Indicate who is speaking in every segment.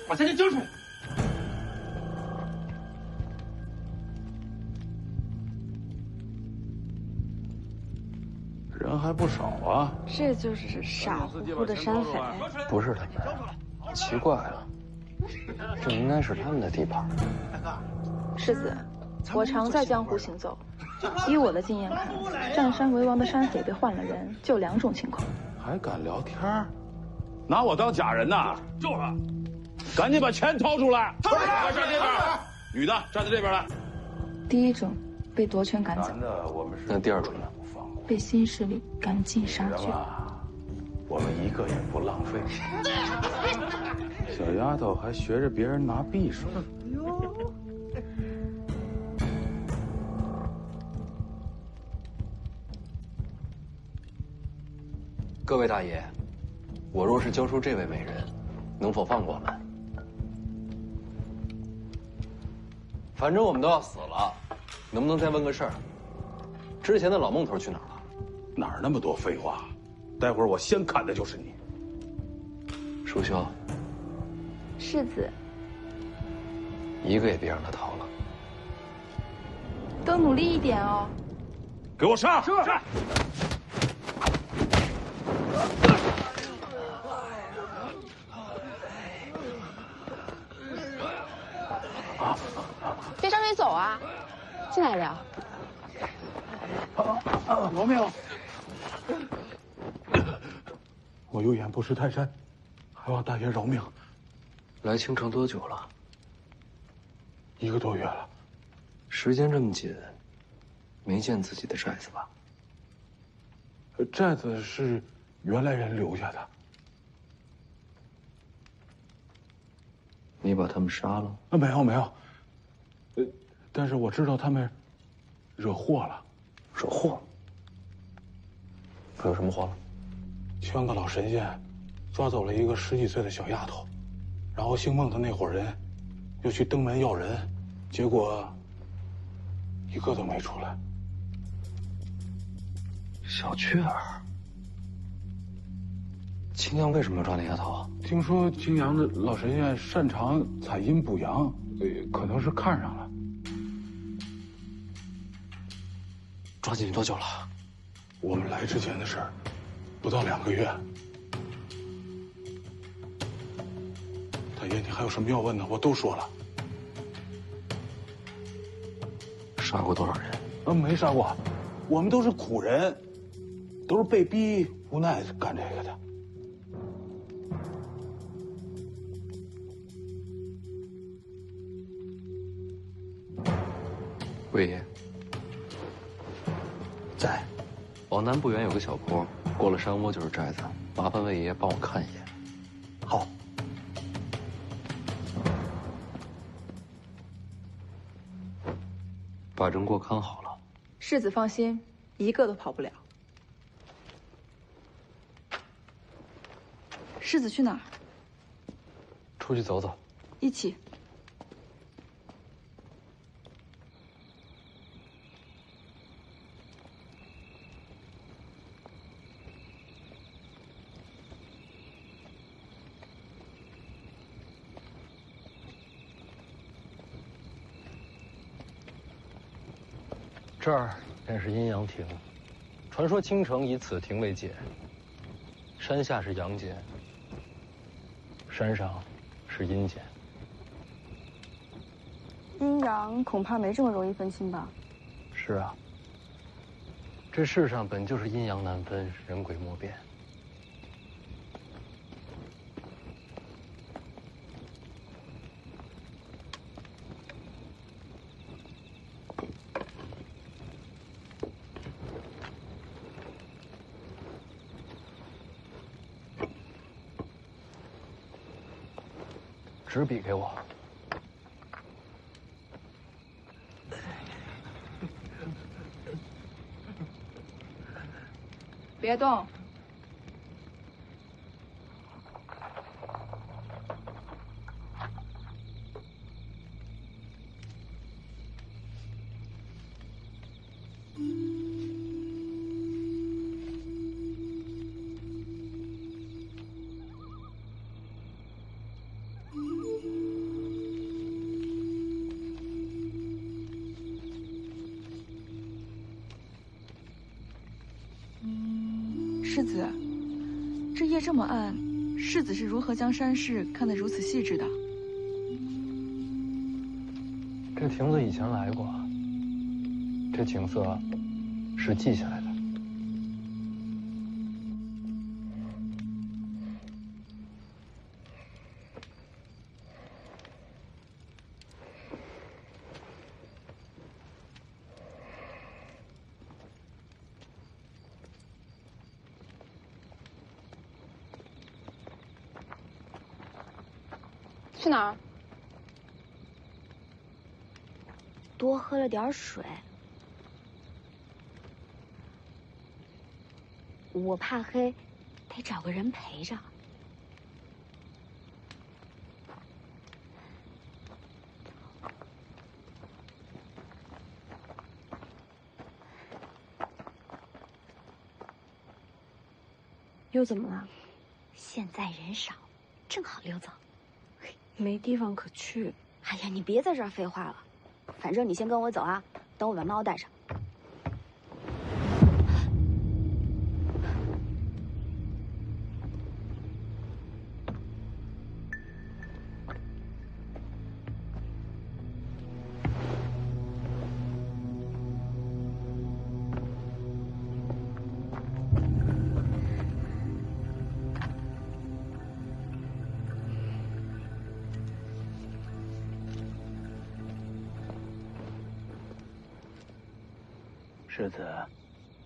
Speaker 1: 把这人交出来！
Speaker 2: 人还不少啊。
Speaker 3: 这就是傻乎乎的山匪。
Speaker 4: 不是他们，奇怪了，这应该是他们的地盘。
Speaker 3: 世子，我常在江湖行走，依我的经验看，占山为王的山匪被换了人，就2种情况。
Speaker 2: 还敢聊天儿？拿我当假人呐？
Speaker 1: 就是，
Speaker 2: 赶紧把钱掏出来！掏出来！快站这边，女的站在这边来。
Speaker 3: 第一种被夺权赶走，
Speaker 2: 男的我们是。
Speaker 4: 那第二种呢？
Speaker 3: 被新势力赶尽杀绝。
Speaker 2: 我们一个也不浪费。小丫头还学着别人拿匕首。
Speaker 4: 各位大爷，我若是交出这位美人，能否放过我们？反正我们都要死了，能不能再问个事儿？之前的老孟头去哪儿了？
Speaker 2: 哪儿那么多废话？待会儿我先砍的就是你。
Speaker 4: 淑修，
Speaker 3: 世子，
Speaker 4: 一个也别让他逃了。
Speaker 3: 都努力一点哦。
Speaker 2: 给我上！是。
Speaker 3: 别张嘴走啊！进来聊。
Speaker 2: 饶命！我有眼不识泰山，还望大爷饶命。
Speaker 4: 来青城多久了
Speaker 2: 1个多月了。
Speaker 4: 时间这么紧，没见自己的寨子吧？
Speaker 2: 寨子是原来人留下的。
Speaker 4: 你把他们杀了？
Speaker 2: 没有没有。但是我知道他们惹祸了。
Speaker 4: 惹祸？惹什么祸了？
Speaker 2: 圈个老神仙，抓走了一个10几岁的小丫头，然后姓孟的那伙人又去登门要人，结果一个都没出来。
Speaker 4: 小雀儿，青阳为什么要抓那丫头啊？
Speaker 2: 听说青阳的老神仙擅长采阴补阳，可能是看上了。
Speaker 4: 抓进去多久了？
Speaker 2: 我们来之前的事儿，不到2个月。大爷，你还有什么要问的？我都说了。
Speaker 4: 杀过多少人？
Speaker 2: 没杀过，我们都是苦人，都是被逼无奈干这个的。
Speaker 4: 魏爷，
Speaker 2: 在，
Speaker 4: 往南不远有个小坡，过了山窝就是寨子，麻烦魏爷帮我看一眼。
Speaker 2: 好。
Speaker 4: 把人给我看好了。
Speaker 3: 世子放心，一个都跑不了。世子去哪儿？
Speaker 4: 出去走走。
Speaker 3: 一起。
Speaker 4: 这儿便是阴阳亭，传说青城以此亭为界。山下是阳间，山上是阴间。
Speaker 5: 阴阳恐怕没这么容易分清吧？
Speaker 4: 是啊，这世上本就是阴阳难分，人鬼莫辨。纸笔给我。
Speaker 3: 别动。子，这夜这么暗，世子是如何将山势看得如此细致的？
Speaker 4: 这亭子以前来过，这景色是记下来的。
Speaker 5: 去哪儿？
Speaker 1: 多喝了点水。我怕黑，得找个人陪着。
Speaker 5: 又怎么了？
Speaker 1: 现在人少，正好溜走。
Speaker 5: 没地方可去。
Speaker 1: 哎呀，你别在这儿废话了，反正你先跟我走啊，等我把猫带上。
Speaker 6: 世子，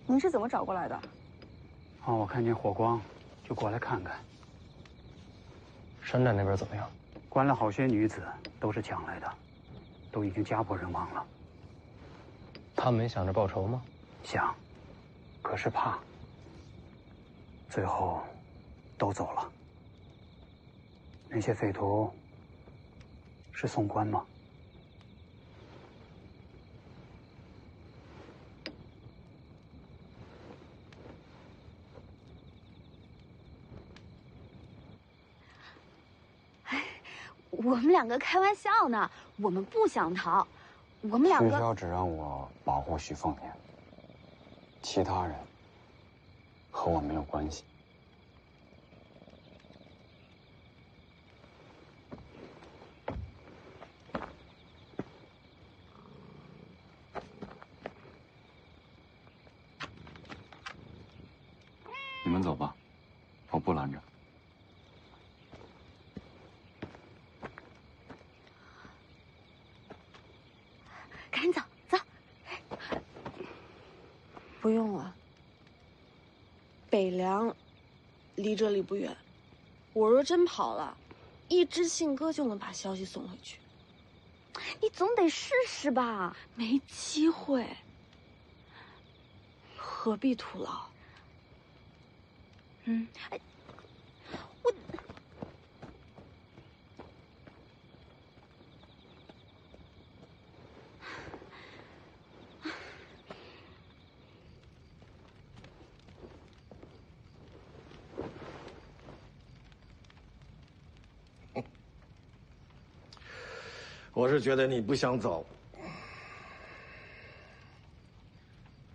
Speaker 5: 您是怎么找过来的？
Speaker 6: 我看见火光，就过来看看。
Speaker 4: 山寨那边怎么样？
Speaker 6: 关了好些女子，都是抢来的，都已经家破人亡了。
Speaker 4: 他们没想着报仇吗？
Speaker 6: 想，可是怕。最后，都走了。那些匪徒，是宋官吗？
Speaker 1: 我们两个开玩笑呢，我们不想逃，我们两个。
Speaker 7: 徐骁只让我保护徐凤年，其他人和我没有关系。你们走吧，我不拦着。
Speaker 1: 赶紧走走。
Speaker 5: 不用了。北凉离这里不远，我若真跑了，一只信鸽就能把消息送回去。
Speaker 1: 你总得试试吧。
Speaker 5: 没机会，何必徒劳？
Speaker 1: 我。
Speaker 8: 我是觉得你不想走。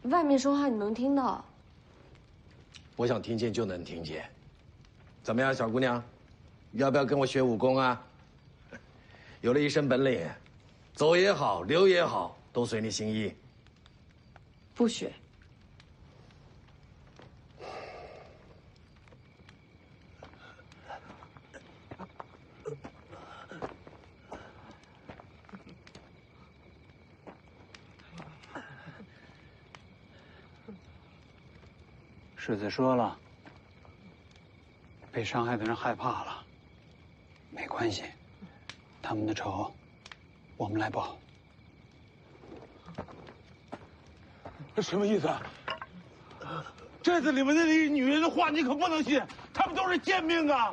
Speaker 5: 外面说话你能听到？
Speaker 8: 我想听见就能听见。怎么样，小姑娘，要不要跟我学武功啊？有了一身本领，走也好，留也好，都随你心意。
Speaker 5: 不学。
Speaker 6: 世子说了，被伤害的人害怕了，没关系，他们的仇，我们来报。
Speaker 2: 什么意思啊？寨子里面的那些女人的话你可不能信，她们都是贱命啊！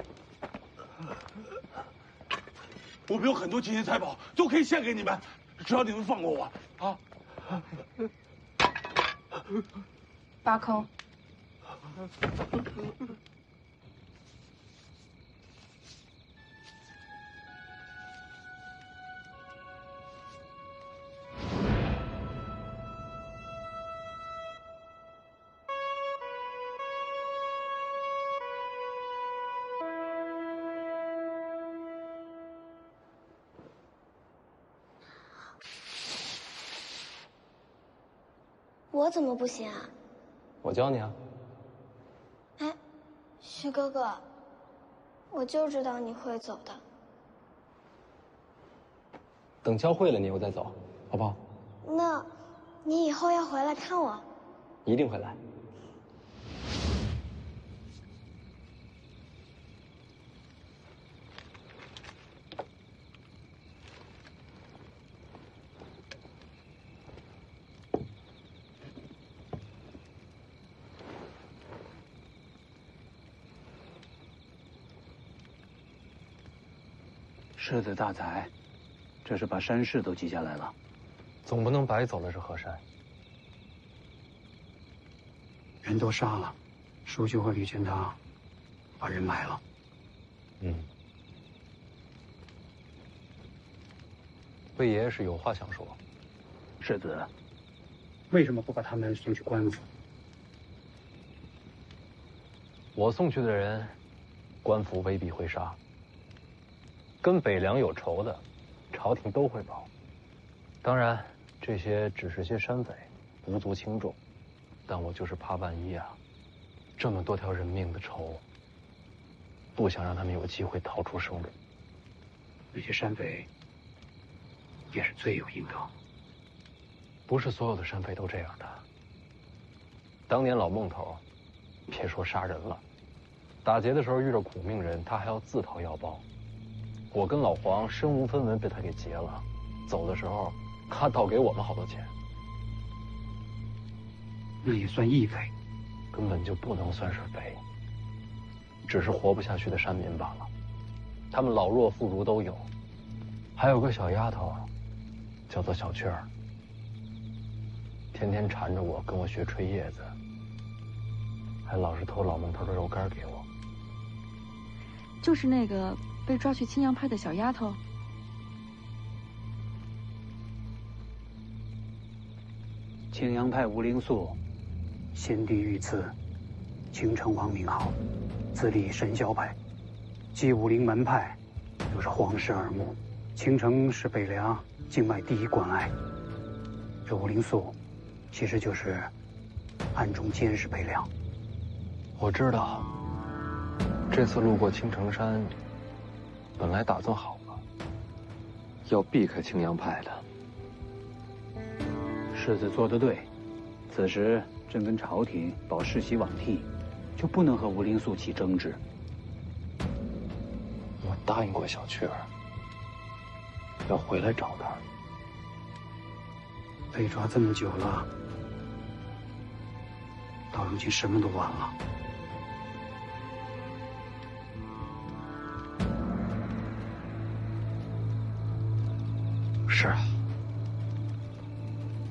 Speaker 2: 我们有很多金银财宝，都可以献给你们，只要你们放过我啊！
Speaker 3: 八空。
Speaker 9: 我怎么不行啊？
Speaker 4: 我教你啊。
Speaker 9: 哎，徐哥哥，我就知道你会走的。
Speaker 4: 等教会了你，我再走，好不好？
Speaker 9: 那，你以后要回来看我。
Speaker 4: 一定会来。
Speaker 6: 狮子大宰，这是把山势都记下来了。
Speaker 4: 总不能白走了这河山。
Speaker 6: 人都杀了，叔就会去劝他把人埋了。
Speaker 4: 魏爷爷是有话想说。
Speaker 6: 世子，为什么不把他们送去官府？
Speaker 4: 我送去的人，官府未必会杀。跟北凉有仇的，朝廷都会保。当然，这些只是些山匪，无足轻重。但我就是怕万一啊，这么多条人命的仇，不想让他们有机会逃出生路。
Speaker 6: 那些山匪也是罪有应得。
Speaker 4: 不是所有的山匪都这样的。当年老孟头，别说杀人了，打劫的时候遇到苦命人，他还要自掏腰包。我跟老黄身无分文被他给劫了，走的时候他倒给我们好多钱。
Speaker 6: 那也算义匪，
Speaker 4: 根本就不能算是匪，只是活不下去的山民罢了。他们老弱妇孺都有，还有个小丫头，叫做小雀儿，天天缠着我，跟我学吹叶子，还老是偷老孟头的肉干给我。
Speaker 3: 就是那个被抓去青阳派的小丫头。
Speaker 6: 青阳派吴灵素，先帝御赐，青城王名号，自立神霄派，继武陵门派，又是皇室耳目。青城是北凉境外第一关隘，这吴灵素，其实就是暗中监视北凉。
Speaker 4: 我知道，这次路过青城山，本来打算好了，要避开青阳派的。
Speaker 6: 世子做得对，此时正跟朝廷保世袭罔替，就不能和吴灵素起争执。
Speaker 4: 我答应过小雀儿，要回来找他。
Speaker 6: 被抓这么久了，到如今什么都晚了。
Speaker 4: 是啊，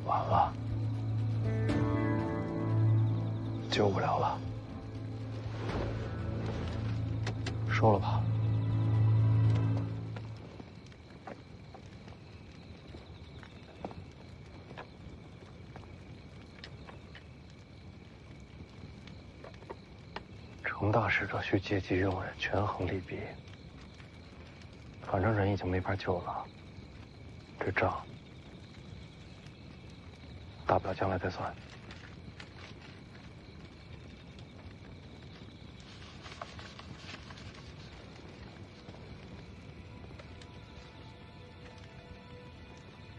Speaker 4: 晚了，救不了了。收了吧。成大使者需借机用人，权衡利弊。反正人已经没法救了，这账大不了将来再算。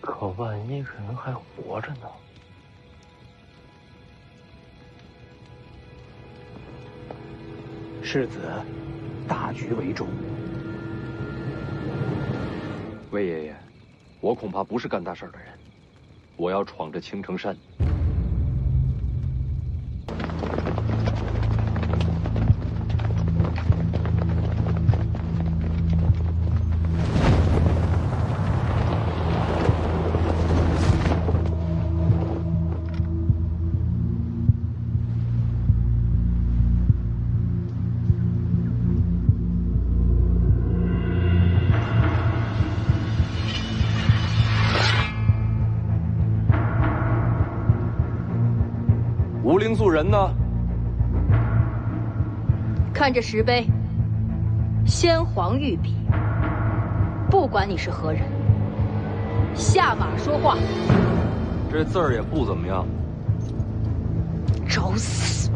Speaker 4: 可万一人还活着呢？
Speaker 6: 世子，大局为重。
Speaker 10: 魏爷爷，我恐怕不是干大事的人，我要闯着青城山。
Speaker 4: 吴灵素人呢？
Speaker 11: 看这石碑，先皇御笔。不管你是何人，下马说话。
Speaker 10: 这字儿也不怎么样。
Speaker 1: 找死！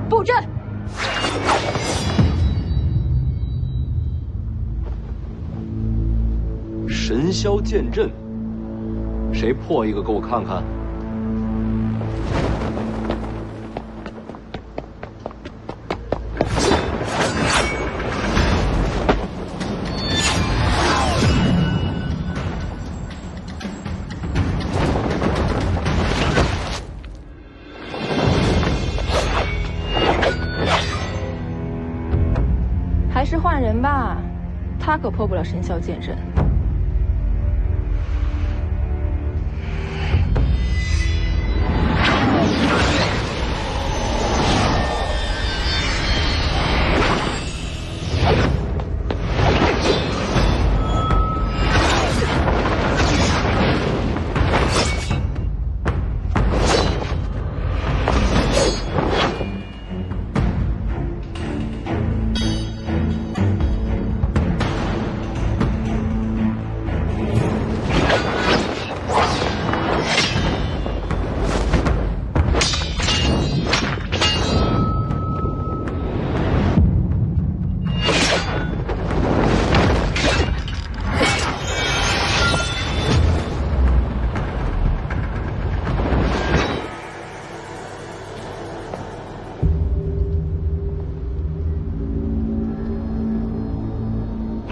Speaker 1: 布阵！
Speaker 10: 神霄剑阵，谁破一个给我看看？
Speaker 3: 还是换人吧，他可破不了神霄剑阵。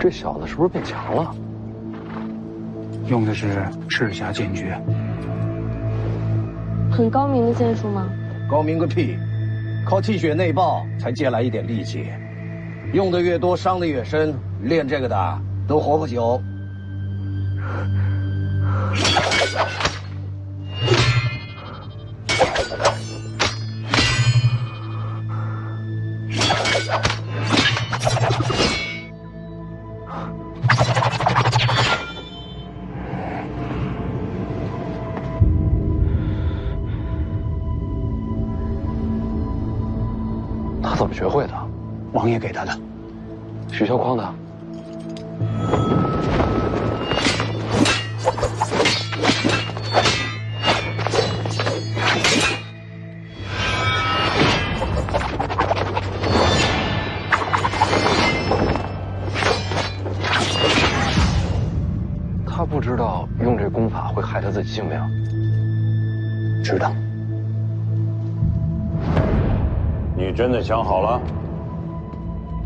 Speaker 4: 这小子是不是变强了？
Speaker 6: 用的是赤霞剑诀，
Speaker 5: 很高明的剑术吗？
Speaker 8: 高明个屁！靠气血内爆才借来一点力气，用的越多伤的越深，练这个的都活不久。
Speaker 4: 他怎么学会的？
Speaker 6: 王爷给他的。
Speaker 4: 许萧匡的。他不知道用这功法会害他自己性命。
Speaker 6: 知道。
Speaker 12: 你真的想好了？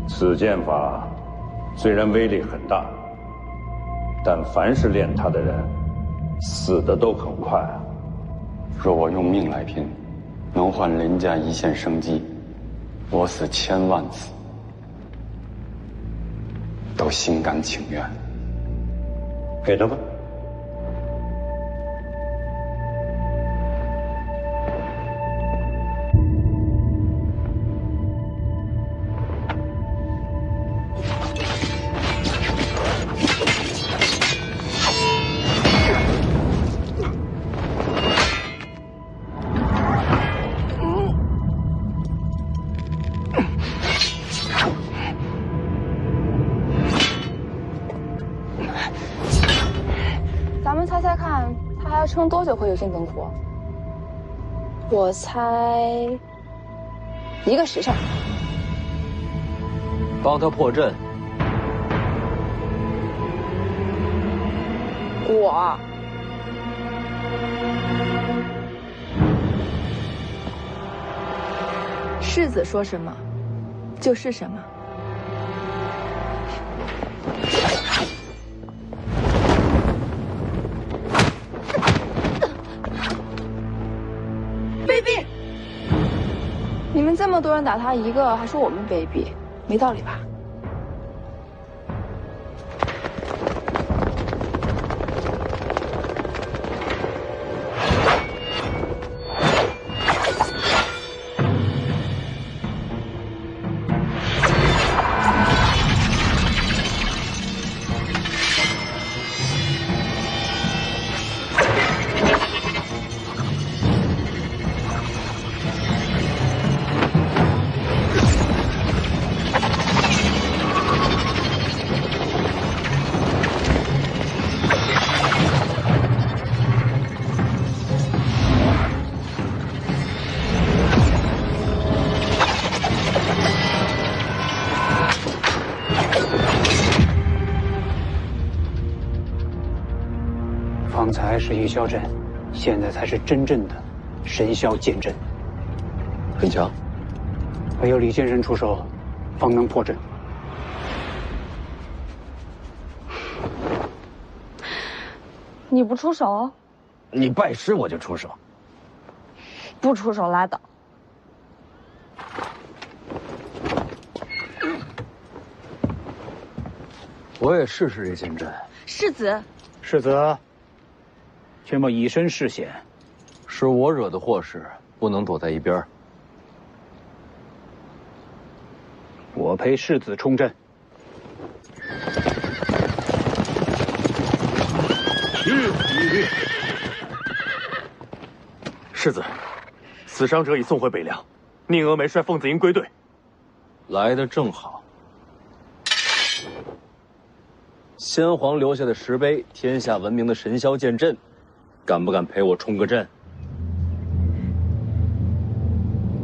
Speaker 12: 此剑法虽然威力很大，但凡是练它的人，死的都很快。
Speaker 7: 若我用命来拼，能换林家一线生机，我死1000万次，都心甘情愿。
Speaker 12: 给他吧。
Speaker 3: 咱们猜猜看，他还要撑多久会有金本苦？我猜1个时辰。
Speaker 10: 帮他破阵。
Speaker 3: 我世子说什么就是什么。
Speaker 5: 卑鄙！
Speaker 3: 你们这么多人打他一个，还说我们卑鄙，没道理吧？
Speaker 6: 方才是一消阵，现在才是真正的神霄剑阵。
Speaker 4: 很强。
Speaker 6: 唯有李先生出手，方能破阵。
Speaker 5: 你不出手，
Speaker 8: 你拜师我就出手，
Speaker 5: 不出手拉倒。
Speaker 4: 我也试试这剑阵。
Speaker 5: 世子，
Speaker 6: 世子，却莫以身试险。
Speaker 4: 是我惹的祸事，不能躲在一边。
Speaker 6: 我陪世子冲阵。
Speaker 10: 世子，死伤者已送回北凉，宁峨眉率凤子营归队。
Speaker 4: 来得正好。先皇留下的石碑，天下闻名的神霄剑阵，敢不敢陪我冲个阵？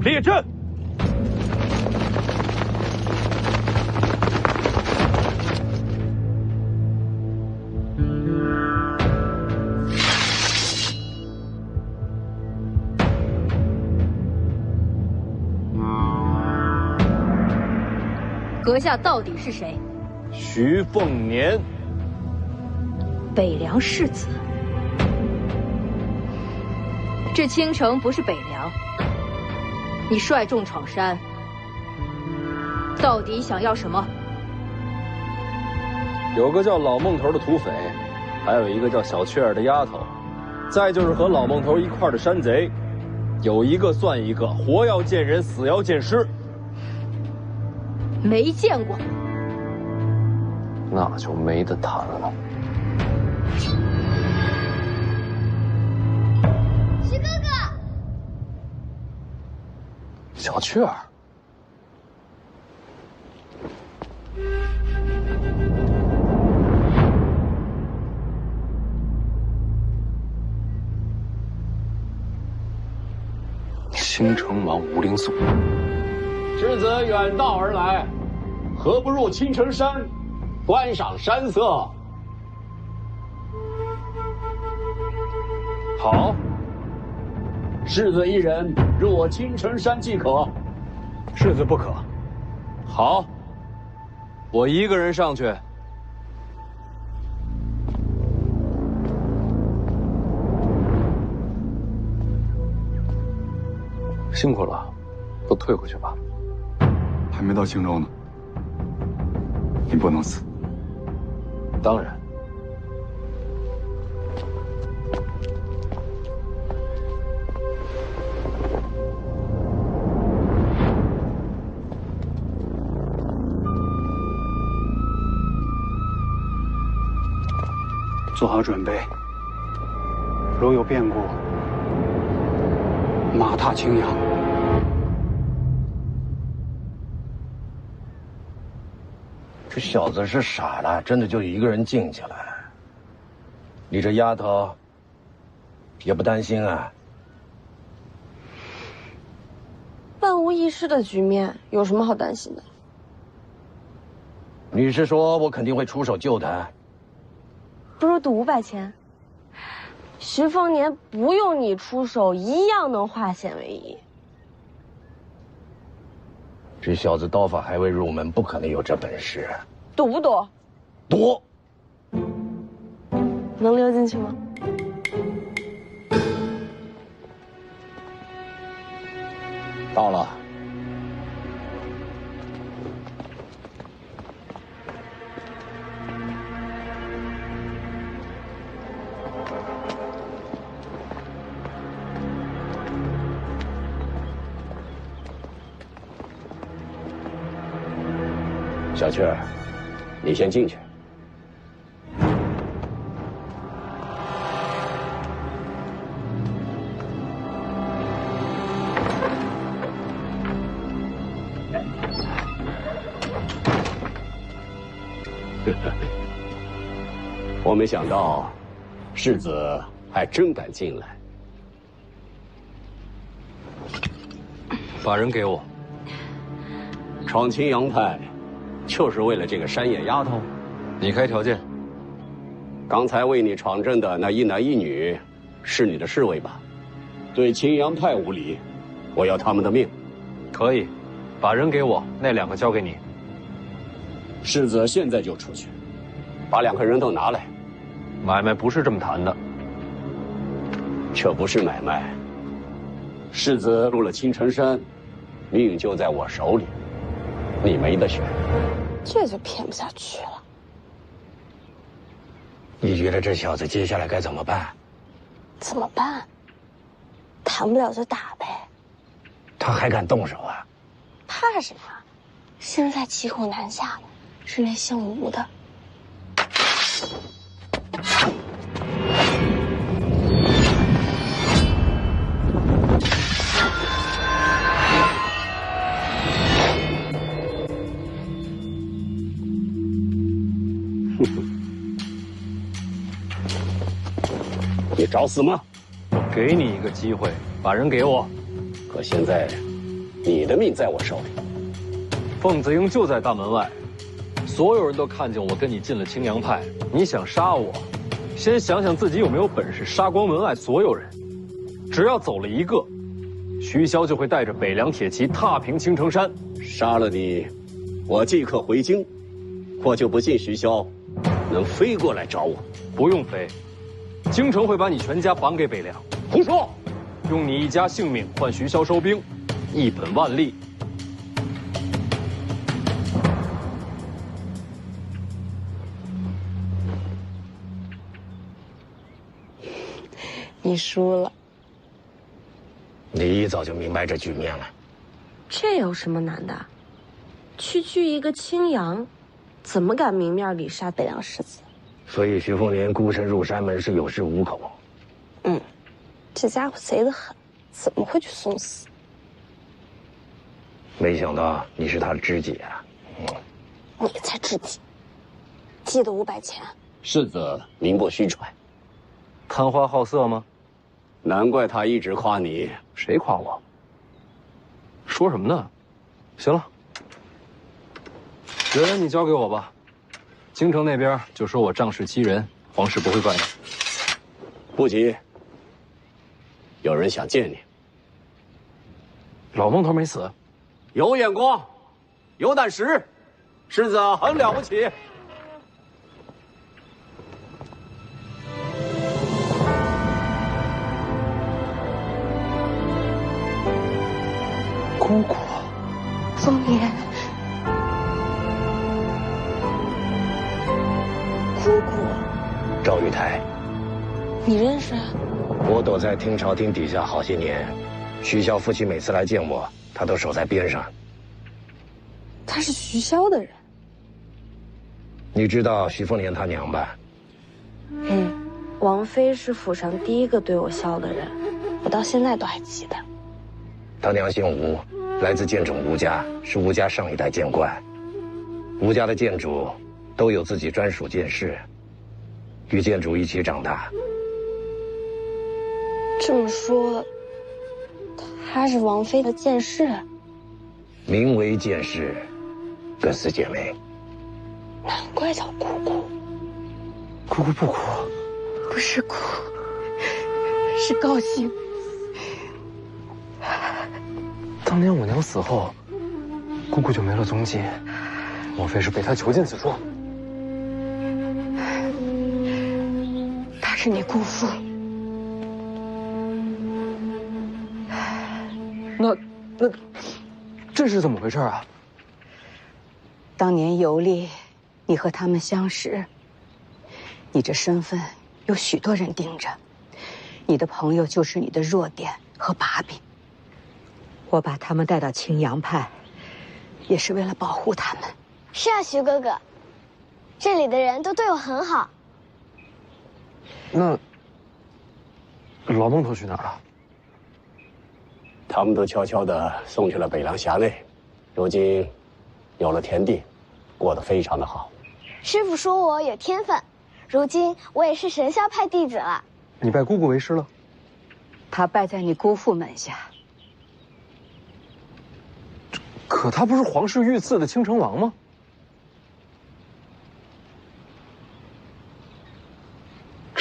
Speaker 10: 列阵！
Speaker 11: 阁下到底是谁？
Speaker 4: 徐凤年，
Speaker 11: 北凉世子。这青城不是北凉，你率众闯山，到底想要什么？
Speaker 4: 有个叫老孟头的土匪，还有一个叫小雀儿的丫头，再就是和老孟头一块儿的山贼，有一个算一个，活要见人，死要见尸。
Speaker 11: 没见过，
Speaker 4: 那就没得谈了。
Speaker 9: 徐哥哥，
Speaker 4: 小雀儿，青城王吴灵素。
Speaker 13: 世子远道而来，何不入青城山，观赏山色？好，世子一人入我青城山即可。
Speaker 6: 世子不可。
Speaker 4: 好，我一个人上去。辛苦了，都退回去吧。
Speaker 7: 还没到青州呢，你不能死。
Speaker 4: 当然。
Speaker 6: 做好准备，如有变故，马踏青阳。
Speaker 8: 这小子是傻了，真的就一个人静下来。你这丫头也不担心啊？
Speaker 5: 万无一失的局面，有什么好担心的？
Speaker 8: 你是说我肯定会出手救他？
Speaker 5: 不如赌500钱。徐凤年不用你出手，一样能化险为夷。
Speaker 8: 这小子刀法还未入门，不可能有这本事。
Speaker 5: 赌不赌？
Speaker 8: 赌。
Speaker 5: 能溜进去吗？
Speaker 13: 到了。小雀儿，你先进去。我没想到，世子还真敢进来。
Speaker 4: 把人给我。
Speaker 13: 闯青阳派。就是为了这个山野丫头，
Speaker 4: 你开条件。
Speaker 13: 刚才为你闯阵的那一男一女，是你的侍卫吧？对青阳派无礼，我要他们的命。
Speaker 4: 可以，把人给我，那2个交给你。
Speaker 13: 世子现在就出去，把2个人都拿来。
Speaker 4: 买卖不是这么谈的。
Speaker 13: 这不是买卖。世子入了青城山，命就在我手里，你没得选。
Speaker 5: 这就骗不下去了。
Speaker 8: 你觉得这小子接下来该怎么办？
Speaker 5: 怎么办？谈不了就打呗。
Speaker 8: 他还敢动手啊？
Speaker 5: 怕什么？现在骑虎难下的是那姓吴的。
Speaker 13: 你找死吗？
Speaker 4: 我给你一个机会，把人给我。
Speaker 13: 可现在，你的命在我手里。
Speaker 4: 凤子英就在大门外，所有人都看见我跟你进了青阳派。你想杀我，先想想自己有没有本事杀光门外所有人。只要走了一个，徐骁就会带着北凉铁骑踏平青城山。
Speaker 13: 杀了你，我即刻回京。我就不信徐骁能飞过来找我。
Speaker 4: 不用飞。京城会把你全家绑给北凉。
Speaker 13: 胡说！
Speaker 4: 用你一家性命换徐骁收兵，一本万利。
Speaker 5: 你输了。
Speaker 8: 你一早就明白这局面了。
Speaker 5: 这有什么难的？区区一个青阳，怎么敢明面里杀北凉世子？
Speaker 8: 所以徐凤年孤身入山门是有恃无恐。
Speaker 5: 这家伙贼得很，怎么会去送死？
Speaker 8: 没想到你是他的知己啊！
Speaker 5: 你才知己。记得500钱。
Speaker 13: 世子名不虚传。
Speaker 4: 贪花好色吗？
Speaker 13: 难怪他一直夸你。
Speaker 4: 谁夸我？说什么呢？行了，人你交给我吧。京城那边就说我仗势欺人，皇室不会怪你。
Speaker 13: 不急，有人想见你。
Speaker 4: 老孟头没死，
Speaker 13: 有眼光，有胆识，世子很了不起。
Speaker 5: 姑姑，凤年，姑姑，
Speaker 8: 赵玉台，
Speaker 5: 你认识？
Speaker 8: 我躲在听朝廷底下好些年，徐骁夫妻每次来见我，他都守在边上。
Speaker 5: 他是徐骁的人。
Speaker 8: 你知道徐凤年他娘吧？
Speaker 5: 王妃是府上第一个对我笑的人，我到现在都还记得。
Speaker 8: 他娘姓吴，来自剑种吴家，是吴家上一代剑冠。吴家的剑主都有自己专属剑室，与剑主一起长大。
Speaker 5: 这么说，她是王妃的剑士？
Speaker 8: 名为剑士，各司姐妹。
Speaker 5: 难怪叫姑姑。
Speaker 4: 姑姑不哭，
Speaker 5: 不是哭，是高兴。
Speaker 4: 当年我娘死后，姑姑就没了踪迹，莫非是被她囚禁此处？
Speaker 5: 他是你姑父。
Speaker 4: 那这是怎么回事啊？
Speaker 14: 当年游历，你和他们相识，你这身份有许多人盯着，你的朋友就是你的弱点和把柄。我把他们带到青阳派，也是为了保护他们。
Speaker 9: 是啊，徐哥哥，这里的人都对我很好。
Speaker 4: 那老孟头去哪儿了？
Speaker 13: 他们都悄悄地送去了北凉辖内，如今有了田地，过得非常的好。
Speaker 9: 师傅说我有天分，如今我也是神霄派弟子了。
Speaker 4: 你拜姑姑为师了？
Speaker 14: 他拜在你姑父门下。
Speaker 4: 可他不是皇室御赐的青城王吗？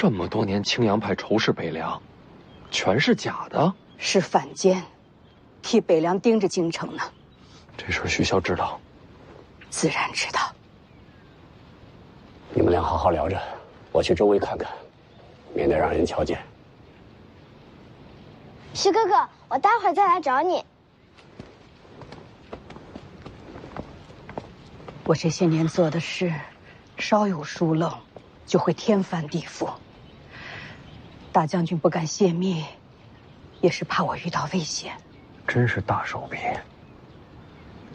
Speaker 10: 这么多年青阳派仇视北凉，全是假的？
Speaker 14: 是反间，替北凉盯着京城呢。
Speaker 10: 这事徐骁知道？
Speaker 14: 自然知道。
Speaker 13: 你们俩好好聊着，我去周围看看，免得让人瞧见。
Speaker 9: 徐哥哥，我待会儿再来找你。
Speaker 14: 我这些年做的事，稍有疏漏，就会天翻地覆。大将军不敢泄密，也是怕我遇到危险。
Speaker 4: 真是大手笔。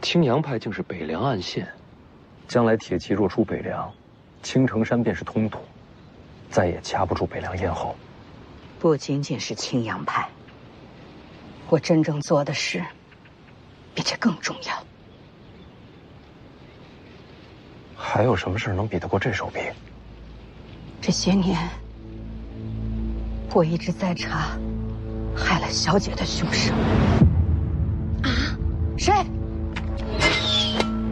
Speaker 10: 青阳派竟是北凉暗线，
Speaker 4: 将来铁骑若出北凉，青城山便是通途，再也掐不住北凉咽喉。
Speaker 14: 不仅仅是青阳派，我真正做的事，比这更重要。
Speaker 4: 还有什么事能比得过这手笔？
Speaker 14: 这些年，我一直在查害了小姐的凶手。啊？谁？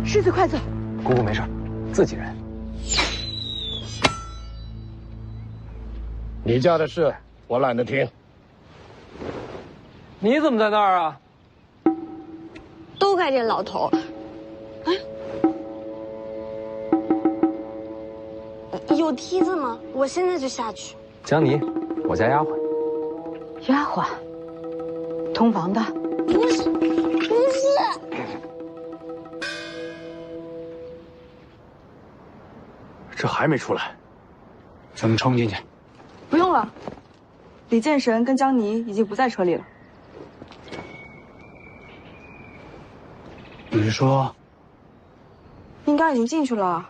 Speaker 14: 世子，快走！
Speaker 4: 姑姑没事，自己人。
Speaker 8: 你家的事我懒得听。
Speaker 4: 你怎么在那儿啊？
Speaker 5: 都怪这老头。有梯子吗？我现在就下去。
Speaker 4: 江妮，我家丫鬟。
Speaker 14: 丫鬟，通房的。
Speaker 9: 不是。
Speaker 4: 这还没出来，
Speaker 6: 咱们冲进去。
Speaker 3: 不用了，李剑神跟江妮已经不在车里了。
Speaker 6: 你是说？
Speaker 3: 应该已经进去了。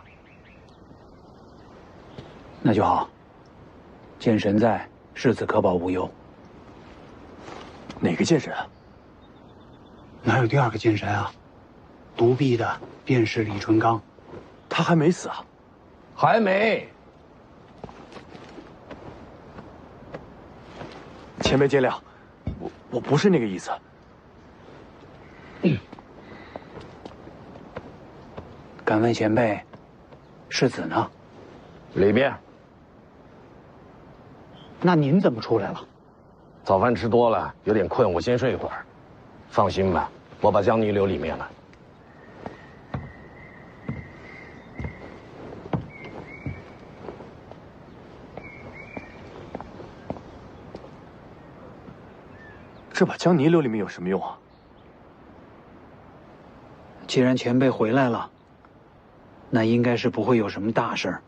Speaker 6: 那就好。剑神在，世子可保无忧。
Speaker 4: 哪个剑神啊？
Speaker 6: 哪有第二个剑神啊？独臂的便是李淳罡。
Speaker 4: 他还没死啊？
Speaker 8: 还没。
Speaker 4: 前辈见谅，我不是那个意思。
Speaker 6: 敢问前辈，世子呢？
Speaker 8: 里面。
Speaker 6: 那您怎么出来了？
Speaker 8: 早饭吃多了，有点困，我先睡一会儿。放心吧，我把江妮留里面了。
Speaker 4: 这把江妮留里面有什么用啊？
Speaker 6: 既然前辈回来了，那应该是不会有什么大事儿。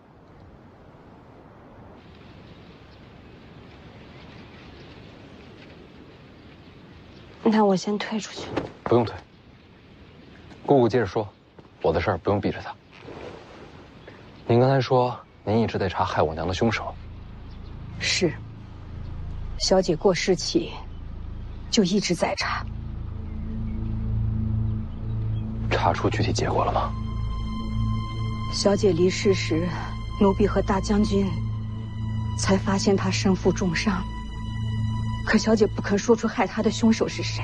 Speaker 5: 那我先退出去。
Speaker 4: 不用退。姑姑接着说，我的事儿不用逼着他。您刚才说您一直在查害我娘的凶手。
Speaker 14: 是。小姐过世起，就一直在查。
Speaker 4: 查出具体结果了吗？
Speaker 14: 小姐离世时，奴婢和大将军才发现她身负重伤。可小姐不肯说出害她的凶手是谁。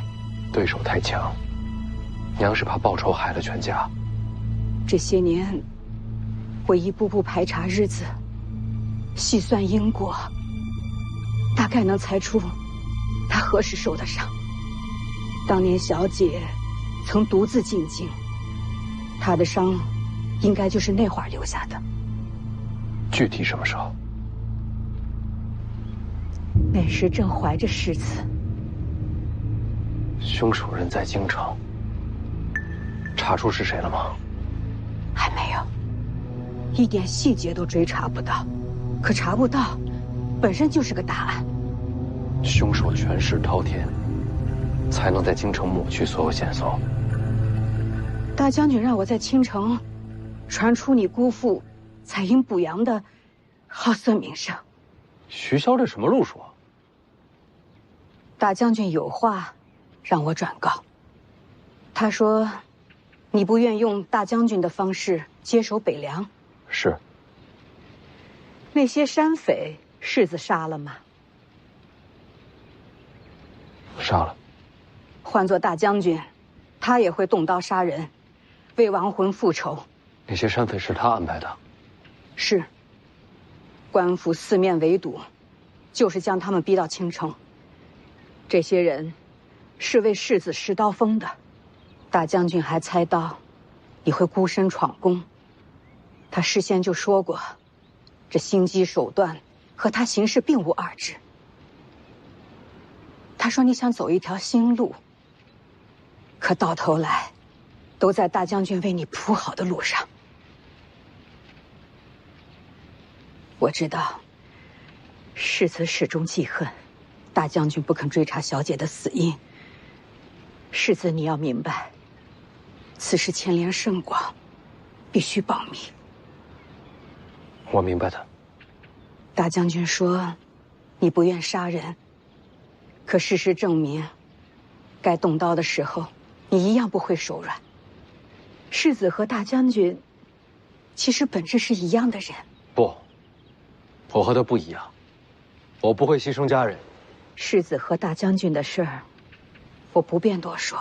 Speaker 4: 对手太强，娘是怕报仇害了全家。
Speaker 14: 这些年，我一步步排查日子，细算因果，大概能猜出她何时受的伤。当年小姐曾独自进京，她的伤应该就是那会儿留下的。
Speaker 4: 具体什么时候？
Speaker 14: 那时正怀着世子。
Speaker 4: 凶手人在京城，查出是谁了吗？
Speaker 14: 还没有，一点细节都追查不到。可查不到，本身就是个大案。
Speaker 4: 凶手权势滔天，才能在京城抹去所有线索。
Speaker 14: 大将军让我在青城传出你姑父采阴补阳的好色名声。
Speaker 4: 徐骁这什么路数啊？
Speaker 14: 大将军有话让我转告。他说，你不愿用大将军的方式接手北凉。
Speaker 4: 是。
Speaker 14: 那些山匪，世子杀了吗？
Speaker 4: 杀了。
Speaker 14: 换做大将军，他也会动刀杀人，为亡魂复仇。
Speaker 4: 那些山匪是他安排的？
Speaker 14: 是。官府四面围堵，就是将他们逼到京城。这些人是为世子施刀锋的。大将军还猜到你会孤身闯宫，他事先就说过，这心机手段和他行事并无二致。他说你想走一条新路，可到头来都在大将军为你铺好的路上。我知道世子始终记恨大将军不肯追查小姐的死因。世子，你要明白，此事牵连甚广，必须保密。
Speaker 4: 我明白的。
Speaker 14: 大将军说你不愿杀人，可事实证明，该动刀的时候，你一样不会手软。世子和大将军其实本质是一样的人。
Speaker 4: 不，我和他不一样，我不会牺牲家人。
Speaker 14: 世子和大将军的事儿，我不便多说。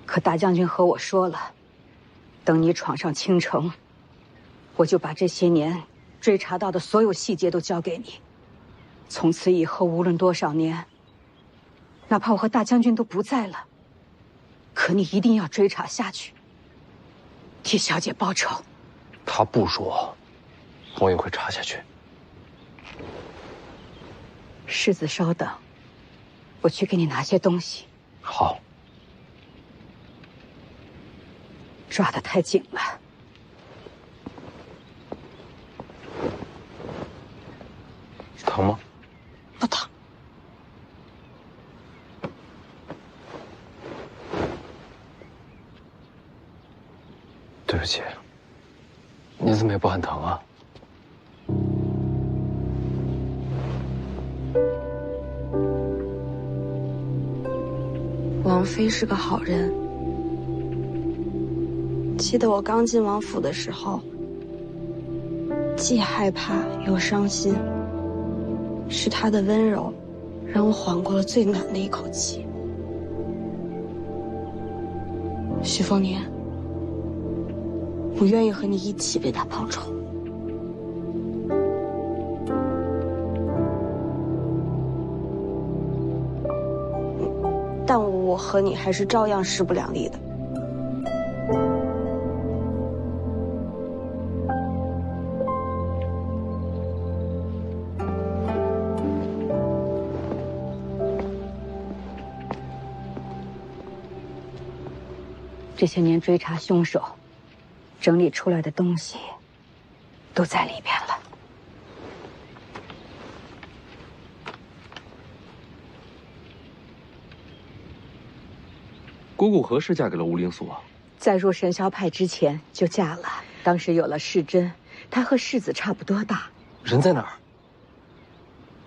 Speaker 14: 可大将军和我说了，等你闯上京城，我就把这些年追查到的所有细节都交给你。从此以后，无论多少年，哪怕我和大将军都不在了，可你一定要追查下去，替小姐报仇。
Speaker 4: 他不说，我也会查下去。
Speaker 14: 世子，稍等，我去给你拿些东西。
Speaker 4: 好。
Speaker 14: 抓得太紧了。
Speaker 4: 疼吗？
Speaker 5: 不疼。
Speaker 4: 对不起，你怎么也不很疼啊？
Speaker 5: 王妃是个好人。记得我刚进王府的时候，既害怕又伤心。是她的温柔，让我缓过了最难的一口气。徐凤年，我愿意和你一起为他报仇。但我和你还是照样势不两立的。
Speaker 14: 这些年追查凶手，整理出来的东西都在里边了。
Speaker 10: 姑姑何时嫁给了吴灵素啊？
Speaker 14: 在入神霄派之前就嫁了，当时有了世珍，她和世子差不多大。
Speaker 4: 人在哪儿？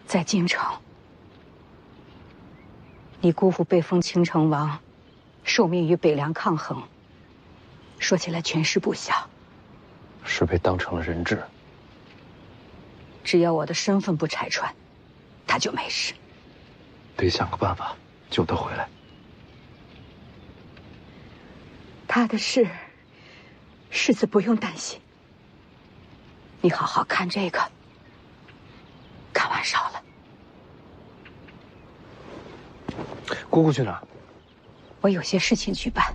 Speaker 14: 在京城。你姑父被封青城王，受命与北凉抗衡。说起来权势不小。
Speaker 4: 是被当成了人质。
Speaker 14: 只要我的身份不拆穿，他就没事。
Speaker 4: 得想个办法救他回来。
Speaker 14: 他的事，世子不用担心。你好好看这个。看完烧了。
Speaker 4: 姑姑去哪儿？
Speaker 14: 我有些事情去办，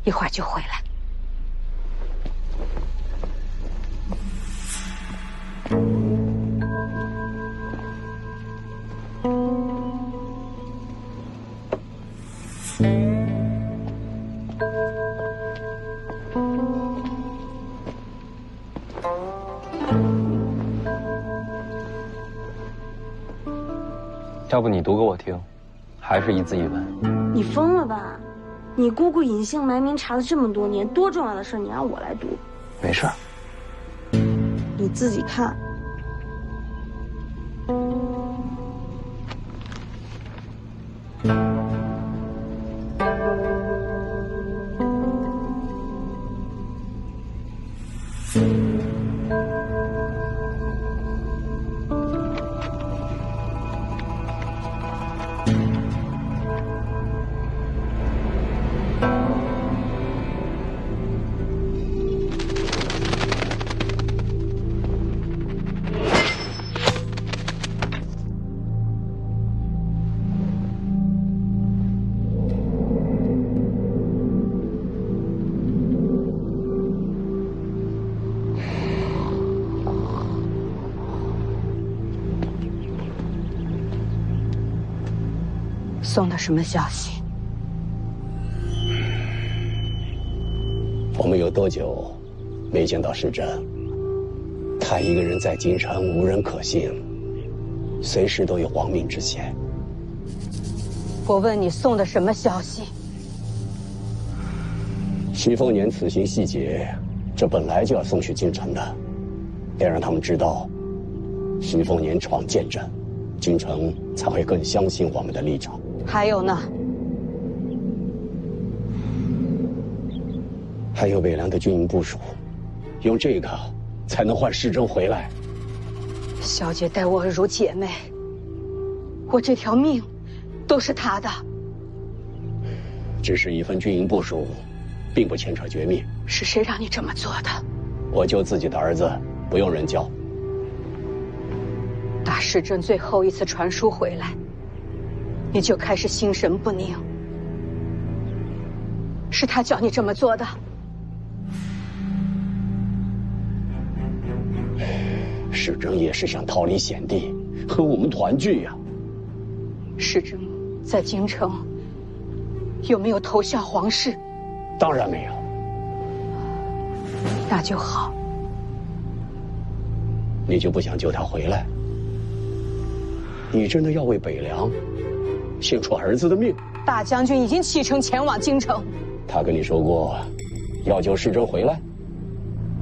Speaker 14: 一会儿就回来。
Speaker 4: 要不你读给我听，还是一字一文？
Speaker 5: 你疯了吧？你姑姑隐姓埋名查了这么多年，多重要的事你让我来读？
Speaker 4: 没事儿。
Speaker 5: 你自己看。
Speaker 14: 送的什么消息？
Speaker 13: 我们有多久没见到世珍？他一个人在京城，无人可信，随时都有亡命之险。
Speaker 14: 我问你送的什么消息？
Speaker 13: 徐凤年此行细节，这本来就要送去京城的，得让他们知道，徐凤年闯剑阵，京城才会更相信我们的立场。
Speaker 14: 还有呢？
Speaker 13: 还有北凉的军营部署，用这个才能换世珍回来。
Speaker 14: 小姐待我如姐妹，我这条命都是她的。
Speaker 13: 只是一份军营部署，并不牵扯绝密。
Speaker 14: 是谁让你这么做的？
Speaker 13: 我救自己的儿子，不用人教。
Speaker 14: 打世珍最后一次传书回来，你就开始心神不宁。是他叫你这么做的。
Speaker 13: 世珍也是想逃离险地，和我们团聚呀。
Speaker 14: 世珍在京城有没有投效皇室？
Speaker 13: 当然没有。
Speaker 14: 那就好。
Speaker 13: 你就不想救他回来？你真的要为北凉献出儿子的命？
Speaker 14: 大将军已经启程前往京城。
Speaker 13: 他跟你说过要救世珍回来？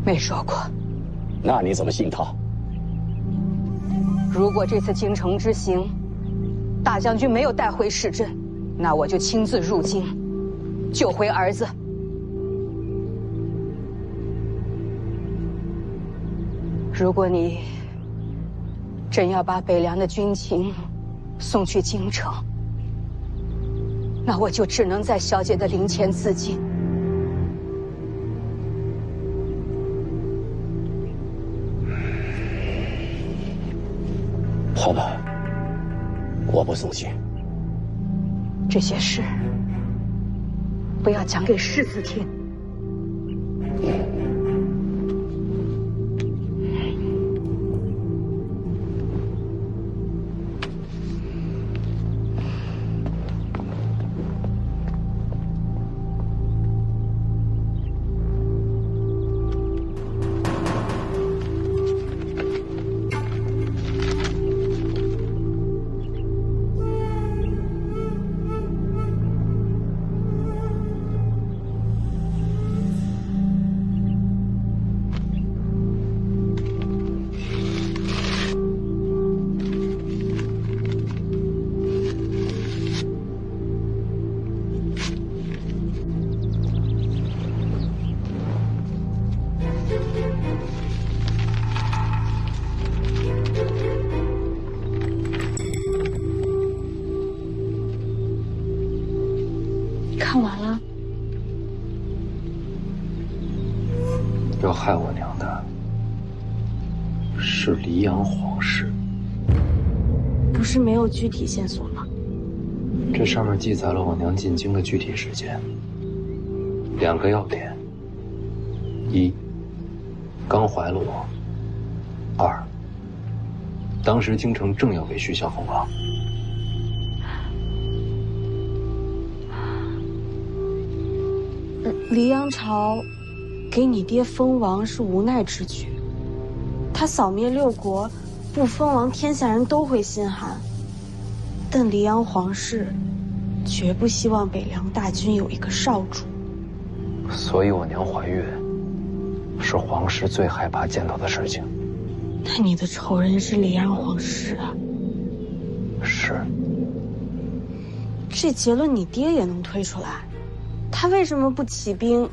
Speaker 14: 没说过。
Speaker 13: 那你怎么信他？
Speaker 14: 如果这次京城之行，大将军没有带回世珍，那我就亲自入京，救回儿子。如果你真要把北凉的军情送去京城，那我就只能在小姐的灵前自尽。
Speaker 13: 好吧，我不送信。
Speaker 14: 这些事不要讲给世子听。
Speaker 5: 看完了。
Speaker 4: 要害我娘的是黎阳皇室。
Speaker 5: 不是没有具体线索吗？
Speaker 4: 这上面记载了我娘进京的具体时间。2个要点：一，刚怀了我；二，当时京城正要为徐孝封王。
Speaker 5: 黎阳朝给你爹封王是无奈之举，他扫灭6国，不封王，天下人都会心寒。但黎阳皇室绝不希望北凉大军有一个少主。
Speaker 4: 所以我娘怀孕，是皇室最害怕见到的事情。
Speaker 5: 那你的仇人是黎阳皇室啊？
Speaker 4: 是。
Speaker 5: 这结论你爹也能推出来，他为什么不起兵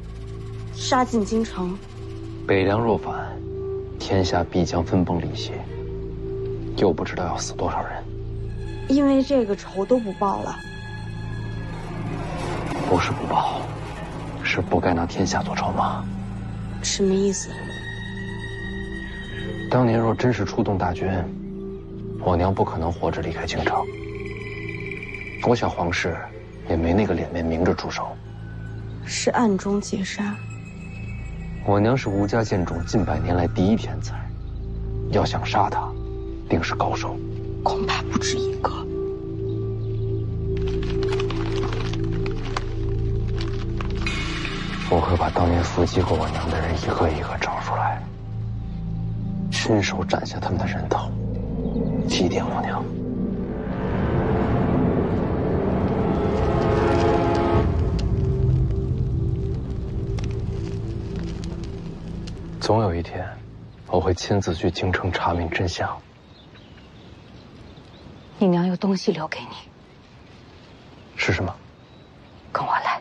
Speaker 5: 杀进京城？
Speaker 4: 北凉若反，天下必将分崩离析，又不知道要死多少人。
Speaker 5: 因为这个仇都不报了。
Speaker 4: 不是不报，是不该拿天下做筹码。
Speaker 5: 什么意思？
Speaker 4: 当年若真是出动大军，我娘不可能活着离开京城。我想皇室也没那个脸面明着出手。
Speaker 5: 是暗中劫杀。
Speaker 4: 我娘是吴家剑种近100年来第一天才，要想杀她，定是高手。
Speaker 5: 恐怕不止一个。
Speaker 4: 当年伏击过我娘的人一个一个找出来，亲手斩下他们的人头，祭奠我娘。总有一天，我会亲自去京城查明真相。
Speaker 14: 你娘有东西留给你，
Speaker 4: 是什么？
Speaker 14: 跟我来。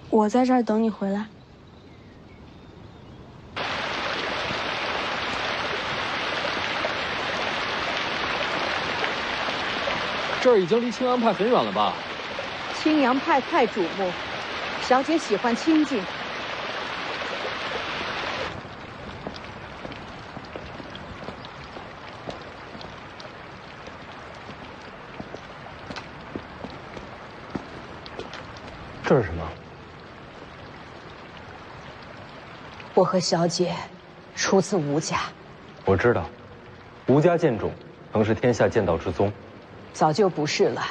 Speaker 5: 我在这儿等你回来。
Speaker 10: 这儿已经离青阳派很远了吧？
Speaker 14: 青阳派太瞩目，小姐喜欢清静。
Speaker 4: 这是什么？
Speaker 14: 我和小姐出自吴家。
Speaker 4: 我知道，吴家剑种曾是天下剑道之宗。
Speaker 14: 早就不是了。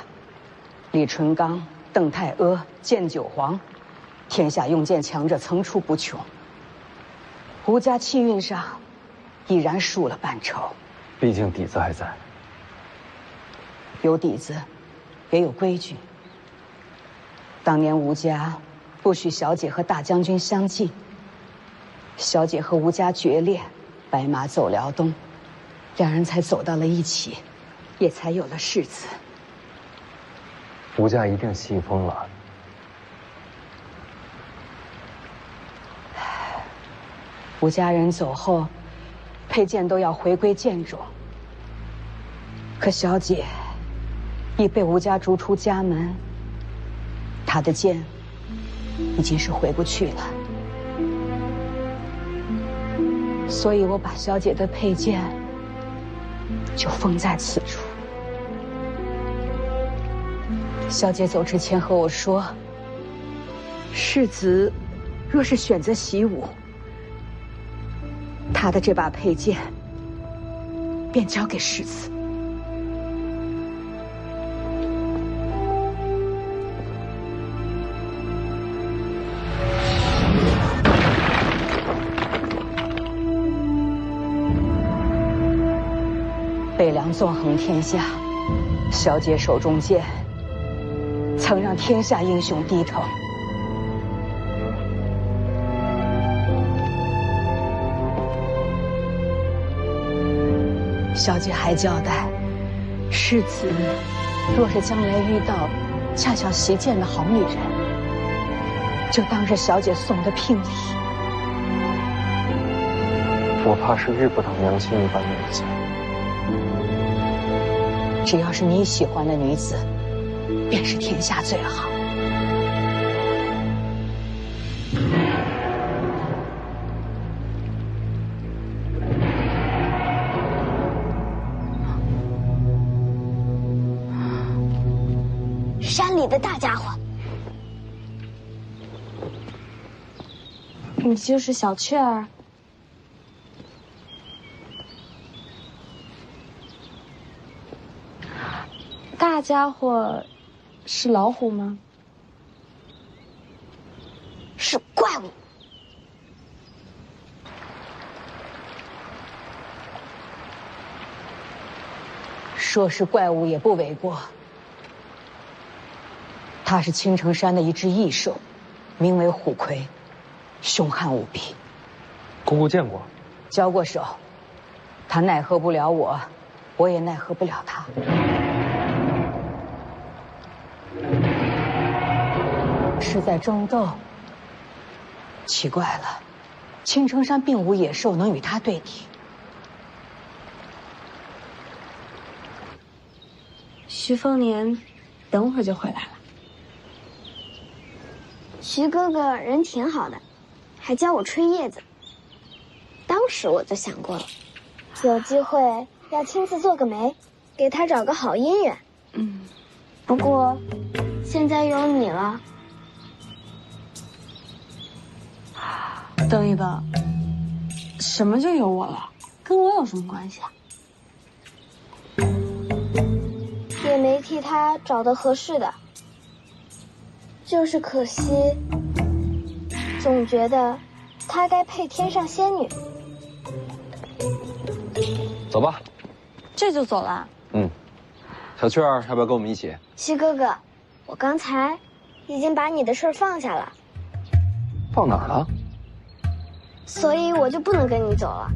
Speaker 14: 李淳罡、邓太阿、剑九皇，天下用剑强者层出不穷。吴家气运上，已然输了半筹。
Speaker 4: 毕竟底子还在。
Speaker 14: 有底子，也有规矩。当年吴家不许小姐和大将军相近，小姐和吴家决裂，白马走辽东，两人才走到了一起。也才有了世子。
Speaker 4: 吴家一定信封了。
Speaker 14: 吴家人走后，佩剑都要回归剑种。可小姐已被吴家逐出家门，她的剑已经是回不去了。所以我把小姐的佩剑就封在此处。小姐走之前和我说，世子若是选择习武，她的这把佩剑便交给世子。北凉纵横天下，小姐手中剑曾让天下英雄低头。小姐还交代，世子若是将来遇到恰巧习剑的好女人，就当是小姐送的聘礼。
Speaker 4: 我怕是遇不到娘亲一般的女子。
Speaker 14: 只要是你喜欢的女子，便是天下最好。
Speaker 9: 山里的大家伙，
Speaker 5: 你就是小雀儿。大家伙是老虎吗？
Speaker 9: 是怪物。
Speaker 14: 说是怪物也不为过。它是青城山的一只异兽，名为虎魁，凶悍无比。
Speaker 4: 姑姑见过，
Speaker 14: 交过手，他奈何不了我，我也奈何不了他。是在争斗。奇怪了，青城山并无野兽能与他对敌。
Speaker 5: 徐凤年，等会儿就回来了。
Speaker 9: 徐哥哥人挺好的，还教我吹叶子。当时我就想过了，有机会要亲自做个媒，给他找个好姻缘。不过现在有你了。
Speaker 5: 等一等，什么就有我了？跟我有什么关系啊？
Speaker 9: 替他找的合适的，就是可惜，总觉得他该配天上仙女。
Speaker 4: 走吧。
Speaker 5: 这就走了？
Speaker 4: 嗯。小雀儿，要不要跟我们一起？
Speaker 9: 西哥哥，我刚才已经把你的事儿放下了。
Speaker 4: 放哪儿了？
Speaker 9: 所以我就不能跟你走了。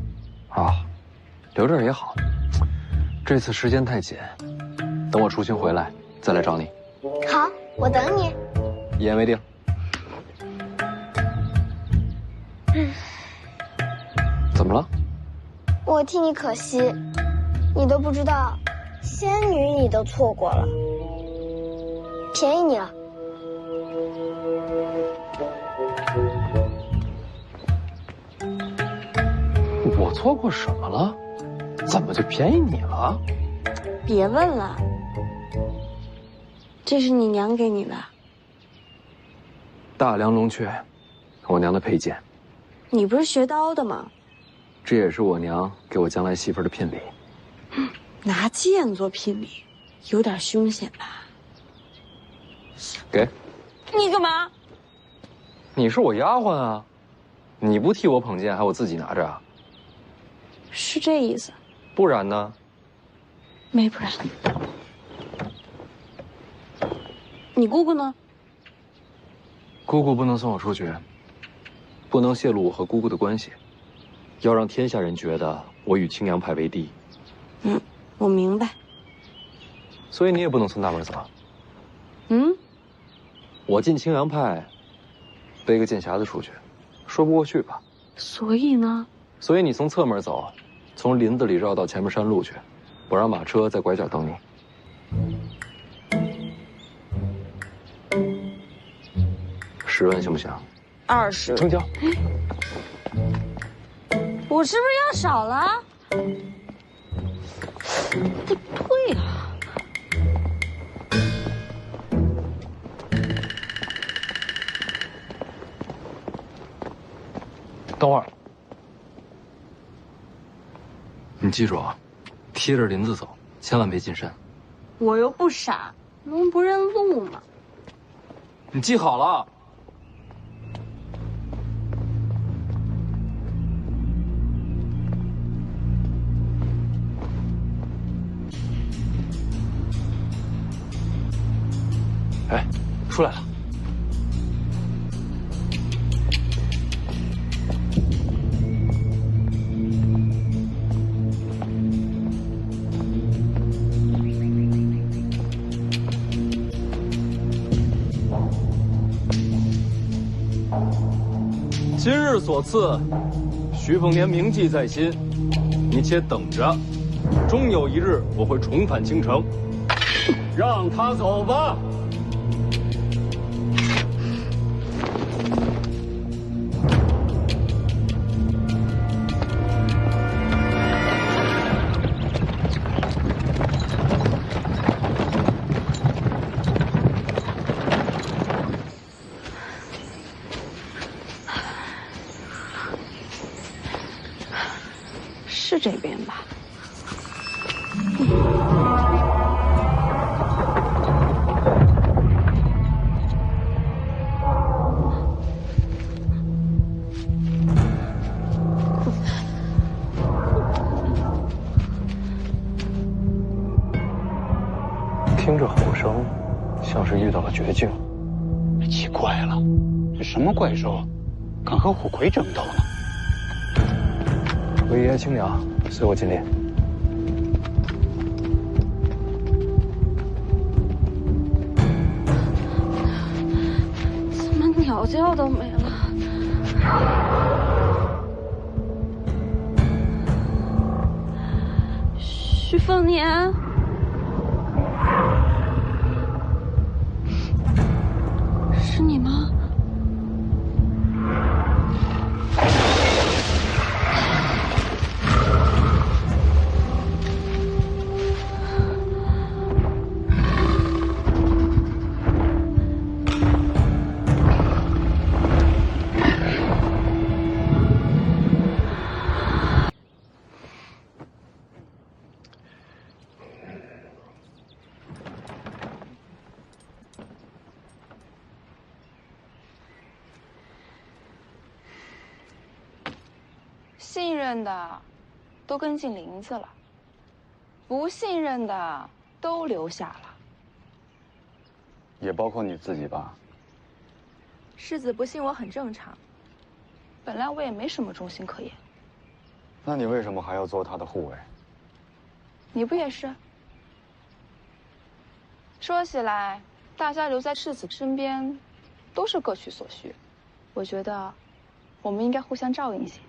Speaker 4: 啊，留这儿也好。这次时间太紧，等我出巡回来再来找你。
Speaker 9: 好，我等你。
Speaker 4: 一言为定。怎么了？
Speaker 9: 我替你可惜，你都不知道，仙女你都错过了，便宜你了。
Speaker 4: 我错过什么了？怎么就便宜你了？
Speaker 5: 别问了，这是你娘给你的。
Speaker 4: 大梁龙雀，我娘的佩剑。
Speaker 5: 你不是学刀的吗？
Speaker 4: 这也是我娘给我将来媳妇的聘礼。
Speaker 5: 拿剑做聘礼，有点凶险吧？
Speaker 4: 给。
Speaker 5: 你干嘛？
Speaker 4: 你是我丫鬟啊，你不替我捧剑，还我自己拿着啊？
Speaker 5: 是这意思。
Speaker 4: 不然呢？
Speaker 5: 没不然。你姑姑呢？
Speaker 4: 姑姑不能送我出去，不能泄露我和姑姑的关系，要让天下人觉得我与青阳派为敌。
Speaker 5: 嗯，我明白。
Speaker 4: 所以你也不能从大门走。
Speaker 5: 嗯？
Speaker 4: 我进青阳派，背个剑匣子出去，说不过去吧？
Speaker 5: 所以呢？
Speaker 4: 所以你从侧门走，从林子里绕到前面山路去，我让马车在拐角等你。10万行不行
Speaker 5: ？20。
Speaker 4: 成交。
Speaker 5: 我是不是要少了？不对啊。
Speaker 4: 等会儿，你记住啊，贴着林子走，千万别进山。
Speaker 5: 我又不傻，能不认路吗？
Speaker 4: 你记好了。哎，出来了。今日所赐，徐凤年铭记在心，你且等着，终有一日我会重返京城。让他走吧。
Speaker 5: 是这边吧？
Speaker 4: 听着吼声，像是遇到了绝境。
Speaker 6: 奇怪了，这什么怪兽，敢和虎魁争斗呢？
Speaker 4: 韦爷、青娘，随我进列。
Speaker 5: 怎么鸟叫都没了？徐凤年，是你吗？
Speaker 3: 信任的都跟进林子了，不信任的都留下了。
Speaker 7: 也包括你自己吧？
Speaker 3: 世子不信我很正常，本来我也没什么忠心可言。
Speaker 7: 那你为什么还要做他的护卫？
Speaker 3: 你不也是？说起来，大家留在世子身边，都是各取所需。我觉得，我们应该互相照应些。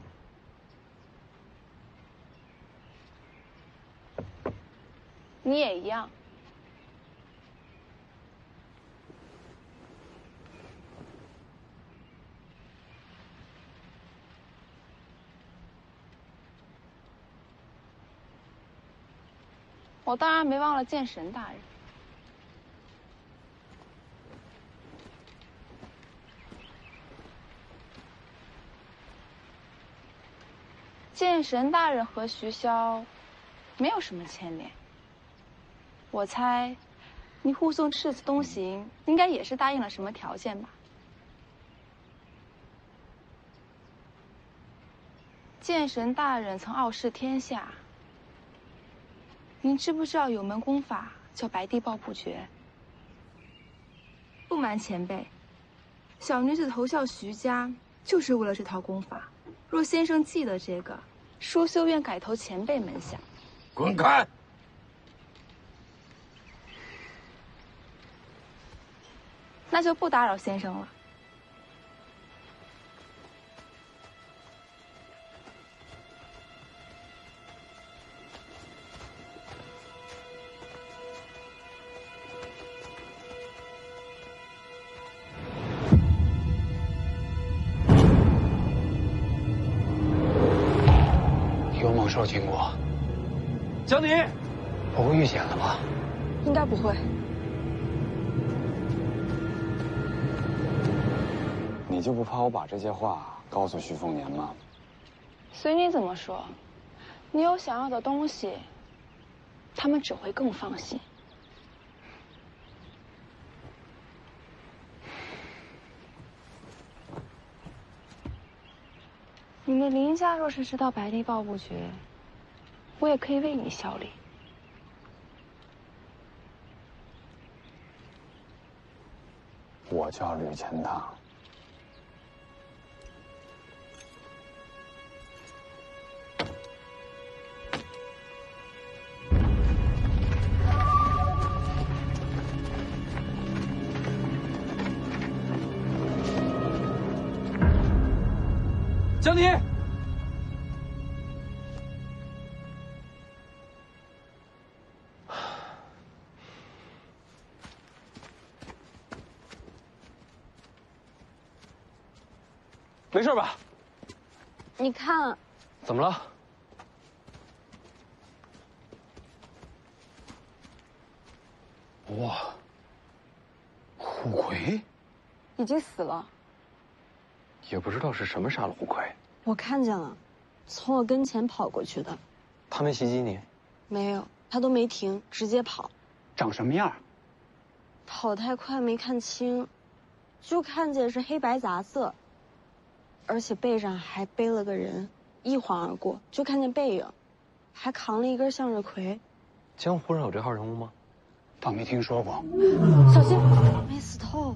Speaker 3: 你也一样。我当然没忘了剑神大人。剑神大人和徐骁没有什么牵连。我猜，你护送世子东行，应该也是答应了什么条件吧？剑神大人曾傲视天下。您知不知道有门功法叫白帝抱朴诀？不瞒前辈，小女子投效徐家就是为了这套功法。若先生记得这个，淑修愿改投前辈门下。
Speaker 8: 滚开！
Speaker 3: 那就不打扰先生了。
Speaker 6: 有猛兽经过，
Speaker 10: 江宁，
Speaker 6: 不会遇险了吧？
Speaker 3: 应该不会。
Speaker 7: 你就不怕我把这些话告诉徐凤年吗？
Speaker 3: 随你怎么说，你有想要的东西，他们只会更放心。你们林家若是知道白帝抱朴诀，我也可以为你效力。
Speaker 7: 我叫吕钱塘。
Speaker 10: 江宁，没事吧？
Speaker 5: 你看，
Speaker 4: 怎么了？
Speaker 6: 哇，虎魁
Speaker 5: 已经死了。
Speaker 10: 也不知道是什么杀了虎魁。
Speaker 5: 我看见了，从我跟前跑过去的。
Speaker 4: 他没袭击你？
Speaker 5: 没有，他都没停，直接跑。
Speaker 6: 长什么样？
Speaker 5: 跑太快没看清，就看见是黑白杂色，而且背上还背了个人，一晃而过，就看见背影，还扛了一根向日葵。
Speaker 4: 江湖上有这号人物吗？
Speaker 6: 倒没听说过。
Speaker 5: 小心，没死透。